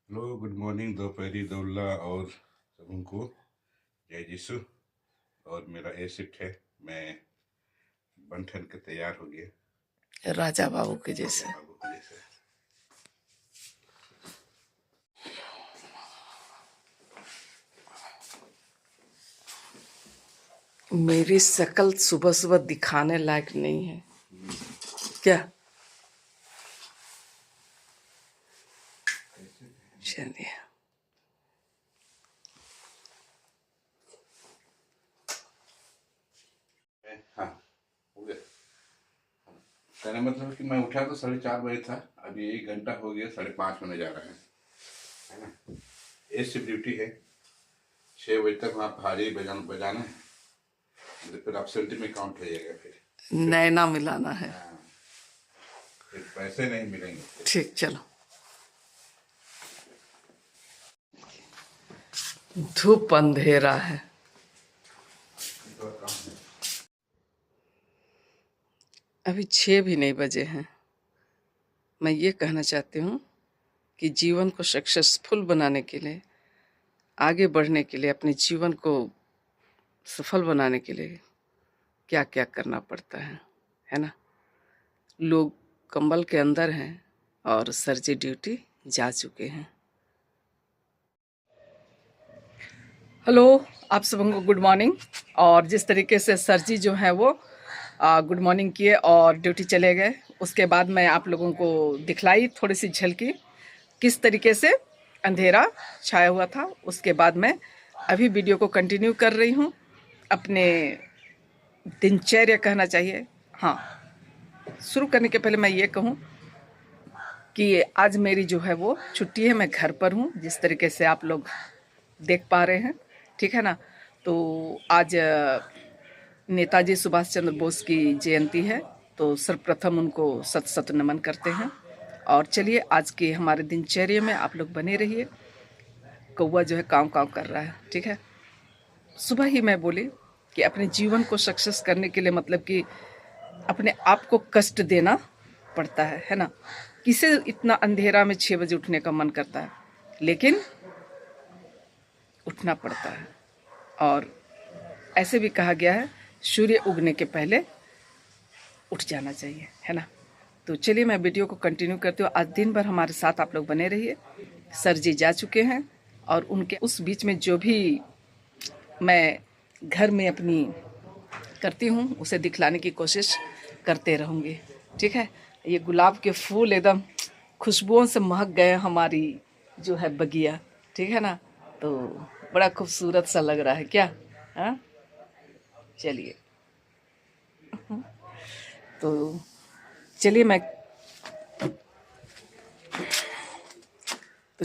Hello, good morning, दोपहरी दौल्ला और सबको जय यीशु। और मेरा ए शिफ्ट है। मैं बन ठन के तैयार हो गया राजा बाबू के जैसे। राजा बाबू के जैसे। मेरी शक्ल सुबह सुबह दिखाने लायक नहीं है क्या? चलिए, हाँ, हो गया। कहने मतलब कि मैं उठा तो 4:30 बजे था। अभी 1 घंटा हो गया, 5:30 होने जा रहा है ना। ए शिफ्ट ड्यूटी है। 6 बजे तक वहाँ भारी बजाना है, फिर एब्सेंटी में काउंट हो जाएगा। फिर नैना मिलाना है। हाँ, फिर पैसे नहीं मिलेंगे। ठीक, चलो। धूप अंधेरा है। अभी 6 भी नहीं बजे हैं। मैं ये कहना चाहती हूँ कि जीवन को सक्सेसफुल बनाने के लिए, आगे बढ़ने के लिए, अपने जीवन को सफल बनाने के लिए क्या क्या करना पड़ता है ना। लोग कंबल के अंदर हैं और सर जी ड्यूटी जा चुके हैं। हेलो, आप सबको गुड मॉर्निंग। और जिस तरीके से सर जी जो है वो गुड मॉर्निंग किए और ड्यूटी चले गए, उसके बाद मैं आप लोगों को दिखलाई थोड़ी सी झलकी किस तरीके से अंधेरा छाया हुआ था। उसके बाद मैं अभी वीडियो को कंटिन्यू कर रही हूँ। अपने दिनचर्या कहना चाहिए। हाँ, शुरू करने के पहले मैं ये कहूँ कि आज मेरी जो है वो छुट्टी है। मैं घर पर हूँ, जिस तरीके से आप लोग देख पा रहे हैं, ठीक है ना। तो आज नेताजी सुभाष चंद्र बोस की जयंती है, तो सर्वप्रथम उनको सत सत नमन करते हैं। और चलिए, आज के हमारे दिनचर्या में आप लोग बने रहिए। कौवा जो है काँव काँव कर रहा है, ठीक है। सुबह ही मैं बोली कि अपने जीवन को सक्सेस करने के लिए मतलब कि अपने आप को कष्ट देना पड़ता है ना। किसे इतना अंधेरा में 6 बजे उठने का मन करता है, लेकिन उठना पड़ता है। और ऐसे भी कहा गया है, सूर्य उगने के पहले उठ जाना चाहिए, है ना। तो चलिए, मैं वीडियो को कंटिन्यू करती हूँ। आज दिन भर हमारे साथ आप लोग बने रहिए। सर जी जा चुके हैं और उनके उस बीच में जो भी मैं घर में अपनी करती हूँ उसे दिखलाने की कोशिश करते रहूँगी, ठीक है। ये गुलाब के फूल एकदम खुशबुओं से महक गए हमारी जो है बगिया, ठीक है ना। तो बड़ा खूबसूरत सा लग रहा है क्या? हाँ, चलिए। तो चलिए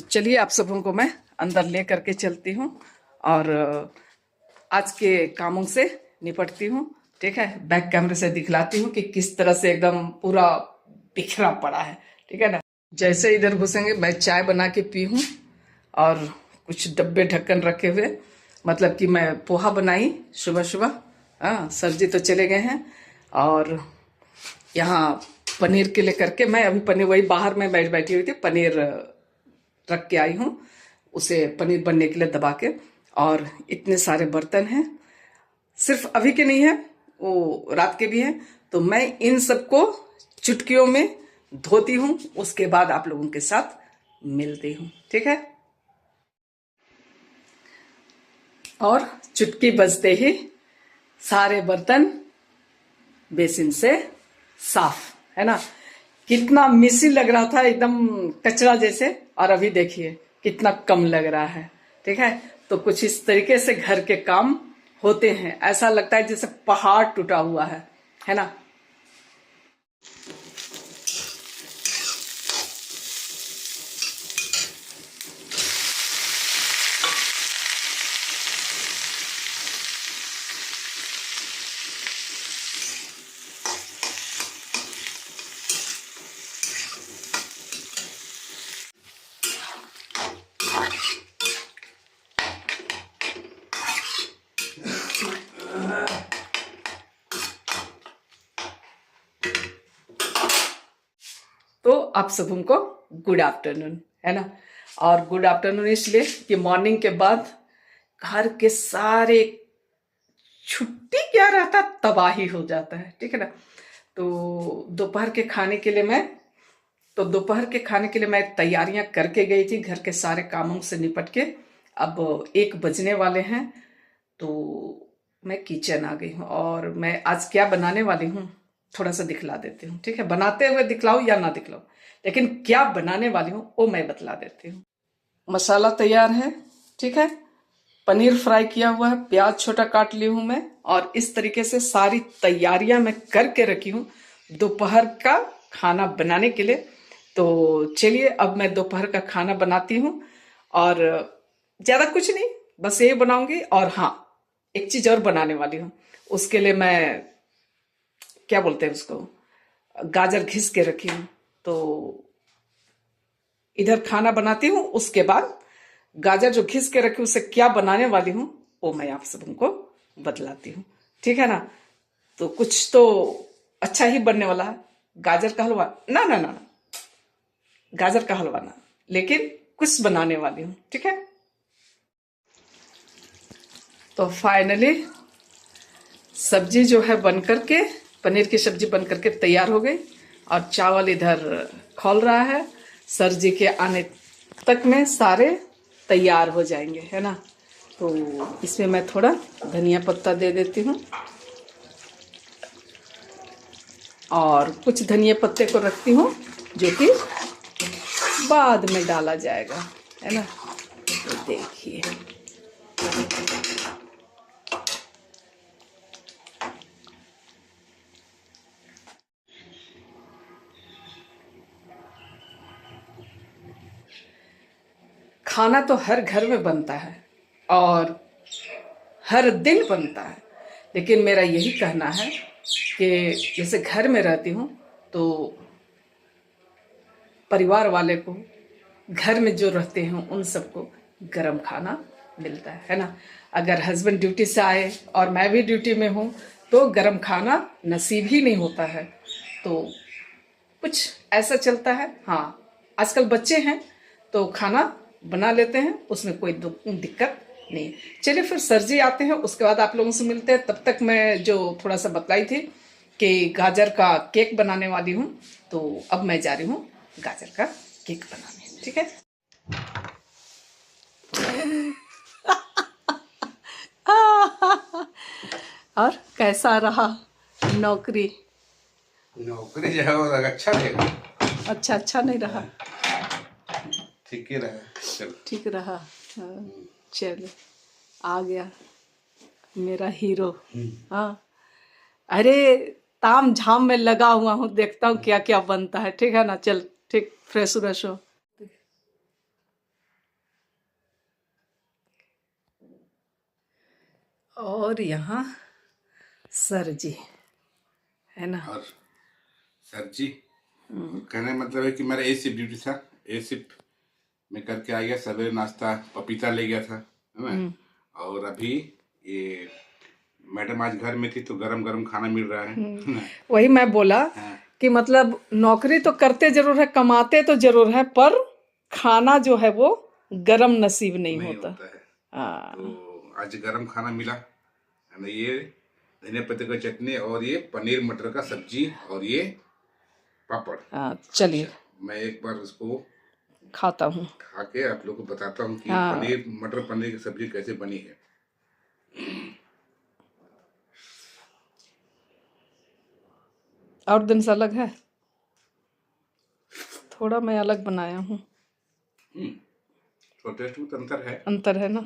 चलिए आप सबों को मैं अंदर ले करके चलती हूँ और आज के कामों से निपटती हूँ, ठीक है। बैक कैमरे से दिखलाती हूँ कि किस तरह से एकदम पूरा बिखरा पड़ा है, ठीक है ना। जैसे इधर घुसेंगे, मैं चाय बना के पी हूँ और कुछ डब्बे ढक्कन रखे हुए, मतलब कि मैं पोहा बनाई सुबह सुबह। हाँ, सर जी तो चले गए हैं और यहाँ पनीर के लिए करके मैं अभी पनीर वही बाहर में बैठी हुई थी, पनीर रख के आई हूँ, उसे पनीर बनने के लिए दबा के। और इतने सारे बर्तन हैं, सिर्फ अभी के नहीं है, वो रात के भी हैं। तो मैं इन सबको चुटकियों में धोती हूँ, उसके बाद आप लोगों के साथ मिलती हूँ, ठीक है। और चुटकी बजते ही सारे बर्तन बेसिन से साफ, है ना। कितना मिसी लग रहा था, एकदम कचरा जैसे, और अभी देखिए कितना कम लग रहा है, ठीक है। तो कुछ इस तरीके से घर के काम होते हैं। ऐसा लगता है जैसे पहाड़ टूटा हुआ है ना। तो आप सबों को गुड आफ्टरनून, है ना। और गुड आफ्टरनून इसलिए कि मॉर्निंग के बाद घर के सारे छुट्टी क्या रहता तबाही हो जाता है, ठीक है ना। तो दोपहर के खाने के लिए मैं तैयारियां करके गई थी, घर के सारे कामों से निपट के। अब 1 बजने वाले हैं तो मैं किचन आ गई हूँ और मैं आज क्या बनाने वाली हूँ थोड़ा सा दिखला देती हूँ, ठीक है। बनाते हुए दिखलाऊं या ना दिखलाऊं, लेकिन क्या बनाने वाली हूँ वो मैं बतला देती हूँ। मसाला तैयार है, ठीक है। पनीर फ्राई किया हुआ है, प्याज छोटा काट ली हूं मैं, और इस तरीके से सारी तैयारियां मैं करके रखी हूँ दोपहर का खाना बनाने के लिए। तो चलिए अब मैं दोपहर का खाना बनाती हूँ, और ज्यादा कुछ नहीं, बस ये बनाऊंगी। और हाँ, एक चीज और बनाने वाली हूँ, उसके लिए मैं क्या बोलते हैं उसको, गाजर घिस के रखी हूँ। तो इधर खाना बनाती हूँ, उसके बाद गाजर जो घिस के रखी उसे क्या बनाने वाली हूँ वो मैं आप सबको बतलाती हूँ, ठीक है ना। तो कुछ तो अच्छा ही बनने वाला है। गाजर का हलवा ना, गाजर का हलवा ना, लेकिन कुछ बनाने वाली हूँ, ठीक है। तो फाइनली सब्जी जो है बन करके, पनीर की सब्जी बन करके तैयार हो गई, और चावल इधर खौल रहा है। सर जी के आने तक में सारे तैयार हो जाएंगे, है ना। तो इसमें मैं थोड़ा धनिया पत्ता दे देती हूँ, और कुछ धनिया पत्ते को रखती हूँ जो कि बाद में डाला जाएगा, है ना। तो देखिए खाना तो हर घर में बनता है और हर दिन बनता है, लेकिन मेरा यही कहना है कि जैसे घर में रहती हूँ तो परिवार वाले को, घर में जो रहते हैं उन सबको गरम खाना मिलता है ना। अगर हस्बैंड ड्यूटी से आए और मैं भी ड्यूटी में हूँ तो गरम खाना नसीब ही नहीं होता है। तो कुछ ऐसा चलता है। हाँ, आजकल बच्चे हैं तो खाना बना लेते हैं, उसमें कोई दिक्कत नहीं। चलिए फिर सर जी आते हैं, उसके बाद आप लोगों से मिलते हैं। तब तक मैं जो थोड़ा सा बतलाई थी कि गाजर का केक बनाने वाली हूँ, तो अब मैं जा रही हूँ गाजर का केक बनाने, ठीक है। और कैसा रहा नौकरी? नौकरी जो है वो अच्छा रहेगा। अच्छा नहीं रहा? ठीक ही रहा, चलो ठीक रहा। चलो, आ गया मेरा हीरो। हाँ, अरे ताम झाम में लगा हुआ हूँ, देखता हूँ क्या क्या बनता है, ठीक है ना। चल ठीक, फ्रेश व्रेश हो। और यहाँ सर जी है ना। और सर जी कहने मतलब है कि मेरा ए शिफ्ट ड्यूटी था, ए शिफ्ट में करके आ गया। सवेरे नाश्ता पपीता ले गया था, है ना। और अभी ये मैडम आज घर में थी तो गरम गरम खाना मिल रहा है। वही मैं बोला कि मतलब नौकरी तो करते जरूर है, कमाते तो जरूर है, पर खाना जो है वो गरम नसीब नहीं होता है। तो आज गरम खाना मिला है ना। ये धनिया पत्ते का चटनी और ये पनीर मटर का सब्जी और ये पापड़। चलिए मैं एक बार उसको खाता हूँ, खा के आप लोग को बताता हूँ कि पनीर मटर पनीर की सब्जी कैसे बनी है। और दिन से अलग है, थोड़ा मैं अलग बनाया हूँ। तो टेस्ट में तो अंतर है ना।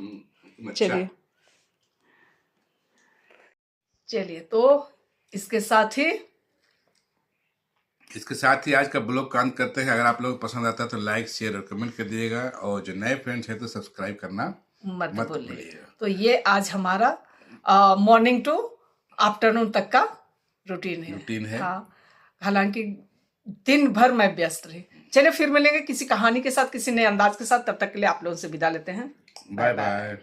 अच्छा। चलिए तो इसके साथ ही आज का ब्लॉग का अंत करते हैं। अगर आप लोग को पसंद आता है तो लाइक शेयर और कमेंट कर दीजिएगा, और जो नए फ्रेंड्स हैं तो सब्सक्राइब करना मत भूलिएगा। तो ये आज हमारा मॉर्निंग टू आफ्टरनून तक का रूटीन है। हाँ, हालांकि दिन भर मैं व्यस्त रही। चलिए फिर मिलेंगे किसी कहानी के साथ, किसी नए अंदाज के साथ। तब तक के लिए आप लोगों से विदा लेते हैं। Bye bye.